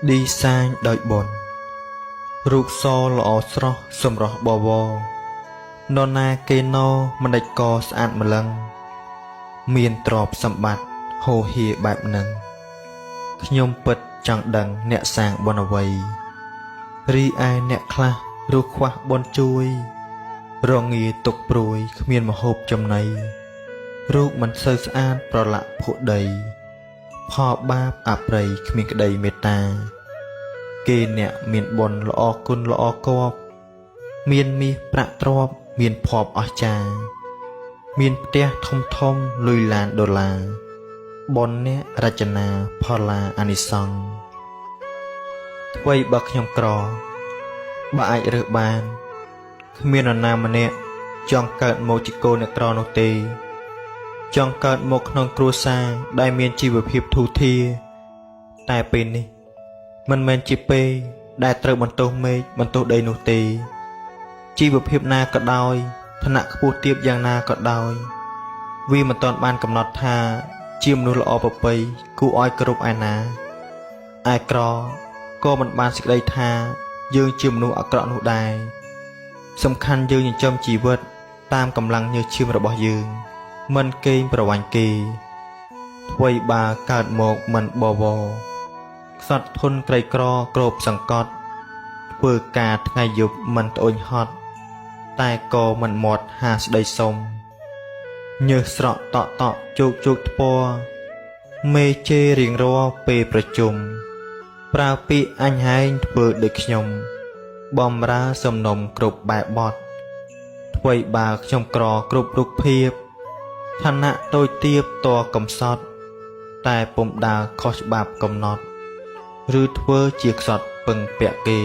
ឌីហ្សាញដោយបុណ្យរូបសល្អស្រស់សម្រស់បវរនរណាគេណោមិនដេចកស្អាតម្លឹងមានទ្រព្យសម្បត្តិហូរហៀបែបនឹងខ្ញុំពិតចង់ដឹងអ្នកសាងបុណ្យអ្វីរីឯអ្នកខ្លះរស់ខ្វះបុណ្យជួយរងាទុកព្រួយគ្មានមហូបចំណីរូបមិនសូវស្អាតប្រឡាក់ភក់ដីផលបាបអប្រិយគ្មានក្តីមេត្តាគេអ្នកមានបុណ្យល្អគុណល្អគប់មានមាសប្រាក់ទ្រព្យមានភ័ព្វអស្ចារ្យមានផ្ទះធំធំលុយឡានដុល្លារបុណ្យអ្នករចនាផល្លាអានិសង្ឃអ្វីបើខ្ញុំក្របើអាចរើសបានគ្មាននរណាម្នាក់ចង់កើតមកជាកូនអ្នកក្រនោះទេចង់កើតមកក្នុងគ្រួសារដែលមានជីវភាពធូរធារតែពេលនេះមិនមែនជាពេលដែលត្រូវបន្ទោសមេឃបន្ទោសដីនោះទេជីវភាពណាក៏ដោយឋានៈខ្ពស់ទាបយ៉ាងណាក៏ដោយវាមិនទាន់បានកំណត់ថាជាមនុស្សល្អប្រពៃគួរឲ្យគោរពឯណាឯក្រក៏មិនបានសេចក្តីថាយើងជាមនុស្សអាក្រក់នោះដែរសំខាន់យើងចិញ្ចឹមជីវិតតាមកម្លាំងញើសឈាមរបស់យើងមិនកេងប្រវាញ់គេអ្វីបើកើតមកមិនបវរខ្សត់ធន់ក្រីក្រគ្របសង្កត់ធ្វើការថ្ងៃយប់មិនត្អូញហត់តែក៏មិនមាត់ហាស្ដីសុំញើសស្រក់តក់ជោកថ្ពណ៌មេជេររៀងរាល់ពេលប្រជុំប្រើពាក្យអញហែងធ្វើដូចខ្ញុំបំរើសំណុំគ្រប់បែបបទអ្វីបើខ្ញុំក្រគ្រប់រូបភាពឋានៈតូចទាបតកំសត់តែពុំដើរខុសច្បាប់កំណត់ឬធ្វើជាខ្សត់ពឹងពាក់គេ